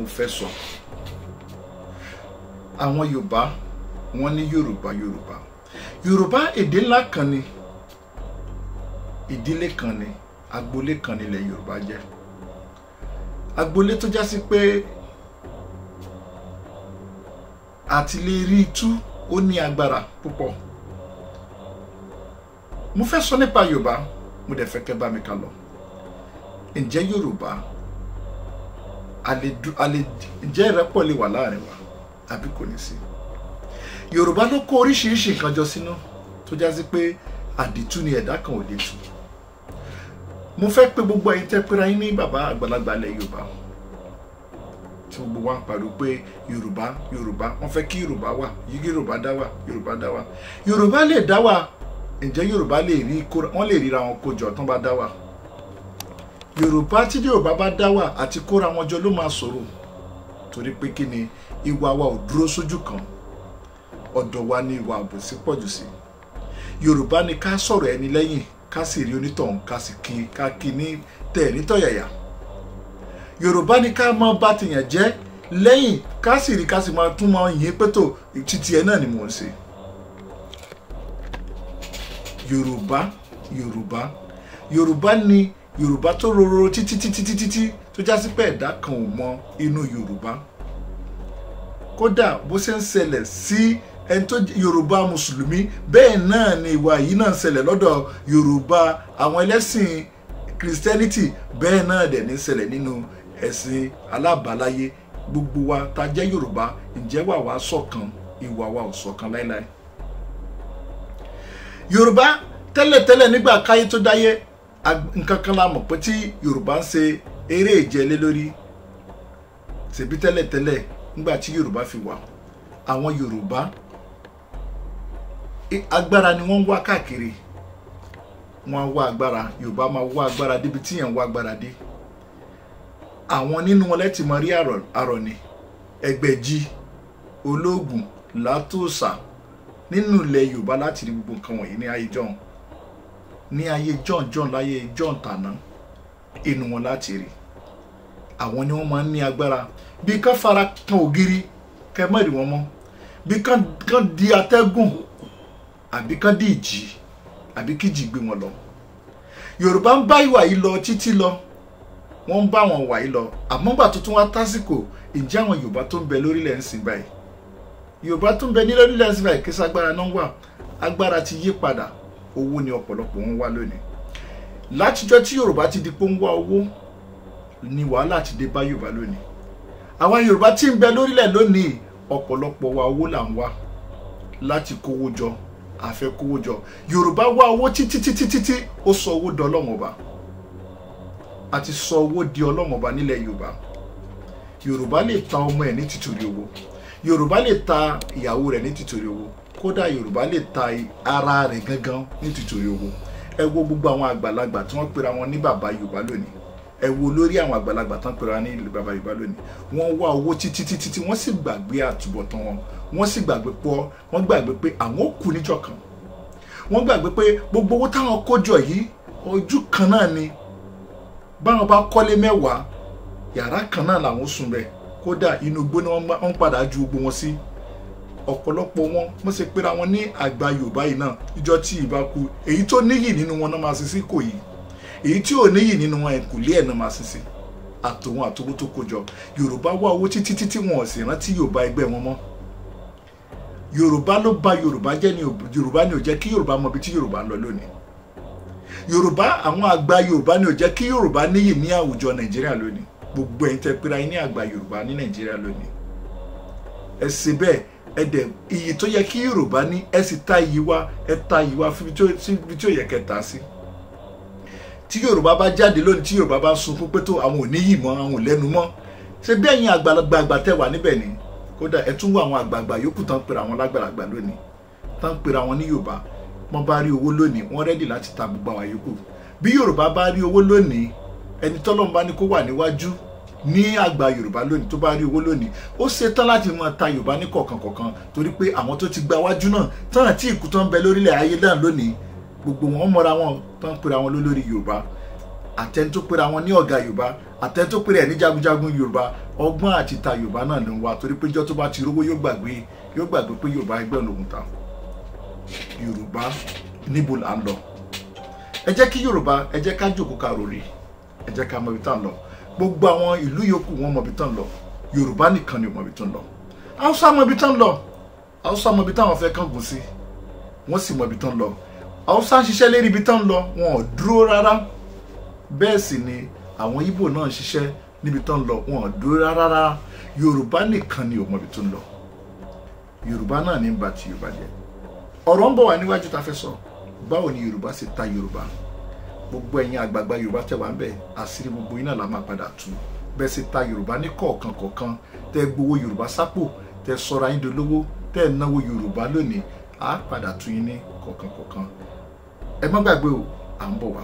mo fẹ́ sọ. Àwọn Yorùbá wọ́n ní Yorùbá Yorùbá. Yorùbá èdè ńlá kan ni, ìdílé kan ni, agboolé kan nílẹ̀ Yorùbá jẹ́. Agboolé tó já sí pé àti lè rí tú ó ní agbára púpọ̀. Mo fẹ́ sọ nípa Yorùbá, mo dẹ̀ fẹ́ kẹ́ bá mi ká lọ. Ǹjẹ́ Yorùbá ǹjẹ́ ìrẹ́pọ̀ lè wà láàrin wa àbí kò ní sí? Yorùbá ló kó oríṣiríṣi nǹkan jọ sínú tó já sí pé àdìtú ni ẹ̀dá kan ò lè tú. Mo fẹ́ pé gbogbo ẹ̀yin tẹ́ pera yín ní bàbá àgbàlagbà ilẹ̀ Yorùbá tí gbogbo wa ń pariwo pé Yorùbá Yorùbá, wọ́n fẹ́ kí Yorùbá wà, Yorùbá dá wà, Yorùbá dá wà. Yorùbá lè dá wà, ǹjẹ́ Yorùbá wọ́n lè ríra wọn kójọ tán bá dá wà? Yorùbá tí Yorùbá bá dá wà àti kóra wọn jọ ló máa ṣòro, torí pé kí ni ìwà wa ò dúró sójú kan, ọ̀dọ̀ wa ni ìwà àbòsí pọ̀jù sí. Yorùbá ni ká sọ̀rọ̀ ẹni lẹ́yìn, ká sì rí onítọ̀hún ká kí ní tẹ̀ nítọ̀yàyà. Yorùbá ni ká máa bá tìyàn jẹ́ lẹ́yìn, ká sì rí ká sì máa tún máa yìn pé tó títí ẹ náà ni mò ń ṣe. Yorùbá ni Yorùbá tó rororo títí tó já sí pé ẹ̀dá kan ò mọ inú Yorùbá. Kódà bó ṣe ń ṣẹlẹ̀ sí ẹni tó Yorùbá mùsùlùmí, bẹ́ẹ̀ náà ni ìwà yìí náà ń ṣẹlẹ̀ lọ́dọ̀ Yorùbá àwọn ẹlẹ́sìn Christianity, bẹ́ẹ̀ náà dẹ̀ ní ṣẹlẹ̀ nínú ẹ̀sìn alábàáláyé. Gbogbo wa tá jẹ́ Yorùbá, ǹjẹ́ wà wá ṣọ̀kan? Ìwà wa ò ṣọ̀kan láíláí. Yorùbá tẹ́lẹ̀tẹ́lẹ̀ nígbà káyé tó dáyé, nǹkan kan la mọ̀ pé tí Yorùbá ń ṣe eré ìje lé lórí. Ṣèbí tẹ́lẹ̀tẹ́lẹ̀ nígbà tí Yorùbá fi wà, àwọn Yorùbá agbára ni wọ́n ń wá káàkiri. Wọ́n wá agbára, Yorùbá máa wá agbára débi tí yẹn ń wá agbára dé. Àwọn nínú wọn lẹ́tì máa rí àrọ̀nì, Ẹgbẹ̀jì, Ológun, Látòsà nínú ilẹ̀ Yorùbá láti rí gbogbo nǹkan wọ̀nyí ní ayé jọ̀hún. Ní ayé jọ̀hún láyé jọ̀hún tàná, inú wọn láti rí. Àwọn ni wọ́n máa ń ní agbára. Bí kán fara kan ògiri kẹ́ mọ́ rí wọn mọ́, bí kán di atẹ́gùn, àbí kán di ìjì, àbí kíjì gbé wọn lọ. Yorùbá ń bá ìwà yìí lọ títí lọ, wọ́n ń bá wọn wà yìí lọ. Àmọ́ gbà tó tún wá tásìkò, ǹjẹ́ àwọn Yorùbá tó ń bẹ lórílẹ̀ ń sìn báyìí? Yorùbá tó ń bẹ ní lórílẹ̀ ń sìn báyìí kí sagbára náà wà. Agbára ti yí padà, owó ni ọ̀pọ̀lọpọ̀ wọn wá lónìí. Látijọ́ tí Yorùbá ti di pé ń wá owó ni wàhálà ti dé bá Yorùbá lónìí. Àwọn Yorùbá tí ń bẹ lórílẹ̀ lónìí, ọ̀pọ̀lọpọ̀ wa owó là ń wá láti kówó jọ, àfẹ́ kówó jọ. Yorùbá wá owó títí ó sọ owó di Ọlọ́run ọba, àti sọ owó di Ọlọ́run ọba nílẹ̀ Yorùbá. Yorùbá lè ta ọmọ ẹ̀ ní tìtorí owó, Yorùbá lè ta ìyàwó rẹ̀ ní tìtorí owó, kódà Yorùbá lè ta ara rẹ̀ gangan ní tìtorí owó. Ẹ wo gbogbo àwọn àgbàlagbà tí wọ́n pera wọn ní bàbá Yorùbá lónìí. Ẹ wo lórí àwọn àgbàlagbà tán pera ní bàbá Yorùbá lónìí. Wọ́n wá owó títí wọ́n sì gbàgbé àtúbọ̀tán wọn. Wọ́n sì gbàgbé pé àwọn ó kú níjọ́ kan. Wọ́n gbàgbé pé gbogbo owó táwọn kó jọ yìí ojú kan náà ni. Báwọn bá kọ́lé 10, yàrá kan náà làwọn sùn bẹ́ẹ̀. Kódà inú igbó ni wọ́n padà ju gbogbo wọn sí. Ọ̀pọ̀lọpọ̀ wọn ṣe pera wọn ní àgbà Yorùbá yìí náà. Ìjọ tí ìbá kú, èyí tó níyì nínú wọn náà máa sin sí Ìkòyí, èyí tí ò níyì nínú wọn ẹ̀kúlé ẹ̀ náà máa sin sí. Àtòwọn àtòwó tó kó jọ. Yorùbá wá owó títí wọn ò sì rántí Yorùbá ẹgbẹ́ wọn mọ́. Yorùbá ló bà Yorùbá jẹ́, ni Yorùbá ni ò jẹ́ kí Yorùbá mọ ibi tí Yorùbá ń lọ lónìí. Yorùbá, àwọn àgbà Yorùbá ni ò jẹ́ kí Yorùbá níyì ní àwùjọ Nàìjíríà lónìí. Gbogbo ẹ̀yin tẹ́ pera yín ní àgbà Yorùbá ní Nàìjíríà lónìí. Ẹ ṣe bẹ́ẹ̀, ẹ dẹ̀ iyì tó yẹ kí Yorùbá ní, ẹ sì ta iyì wa, ẹ ta iyì wa fún ibi tí ó yẹ kẹta sí. Tí Yorùbá bá jáde lónìí, tí Yorùbá bá sunkún pé tó àwọn ò níyì mọ́, àwọn ò lẹ́nu mọ́, ṣe bí ẹ̀yin àgbàlagbà tẹ́ wà níbẹ̀ ni. Kódà ẹ tún wọ àwọn àgbààgbà yòókù tán pera àwọn lágbàlagbà lónìí, tán pera wọn ní Yorùbá. Wọ́n bá rí owó lónìí, wọ́n rẹ́dì láti ta gbogbo àwọn yòókù. Bí Yorùbá bá rí owó lónìí, ẹni tọ́lọ́run bá ní kó wà níwájú ní àgbà Yorùbá lónìí tó bá rí owó lónìí, ó ṣetán láti máa ta Yorùbá ní kọ̀ọ̀kan torí pé àwọn tó ti gba wájú náà tán àti ìkú tó ń bẹ lórílẹ̀ ayé náà lónìí, gbogbo wọn mọ́ra wọn tán pera wọn lólórí Yorùbá. Àtẹni tó pera wọn ní ọ̀gá Yorùbá, àtẹni tó pera ẹ̀ ní jagunjagun Yorùbá, ọgbọ́n àti ta Yorùbá náà ló ń wá, torí pé ìjọ́ tó bá ti rówó yóò gbàgbé pé Yorùbá ẹgbẹ́ lòun ta. Yorùbá níbo là ń lọ? Ẹ jẹ́ kí Yorùbá, ẹ jẹ́ ká jókòó ká rò rí, ẹ jẹ́ ká mọ ibi tá ń lọ. Gbogbo àwọn ìlú yòókù wọn mọ ibi tá ń lọ, Yorùbá nìkan ni ò mọ ibi tó ń lọ. Haúsá mọ ibi tá ń lọ, Haúsá mọ ibi táwọn fẹ́ kángun sí, wọ́n sì mọ ibi tó ń lọ. Haúsá ń ṣiṣẹ́ lérí ibi tó ń lọ, wọn ò dúró rárá. Bẹ́ẹ̀ sì ni àwọn Ìgbò náà ń ṣiṣẹ́ níbi tó ń lọ, wọn ò dúró rárá. Yorùbá nìkan ni ò mọ ibi tó ń lọ. Yorùbá náà ní ń bà tí Yorùbá jẹ́. Ọ̀rọ̀ ń bọ̀ wá níwájú tá fẹ́ sọ. Báwo ni Yorùbá ṣe ta Yorùbá? Gbogbo ẹ̀yin àgbààgbà Yorùbá tẹ́ wà ń bẹ̀, àṣírí gbogbo yín náà la máa padà tú. Bẹ́ẹ̀ ṣe ta Yorùbá ní kọ̀ọ̀kan kọ̀ọ̀kan, tẹ́ gbowó Yorùbá sápò, tẹ́ sọra yín dolówó, tẹ́ náwó Yorùbá lónìí, á padà tú yín ní kọ̀ọ̀kan kọ̀ọ̀kan. Ẹ má gbàgbé o, à ń bọ̀ wá.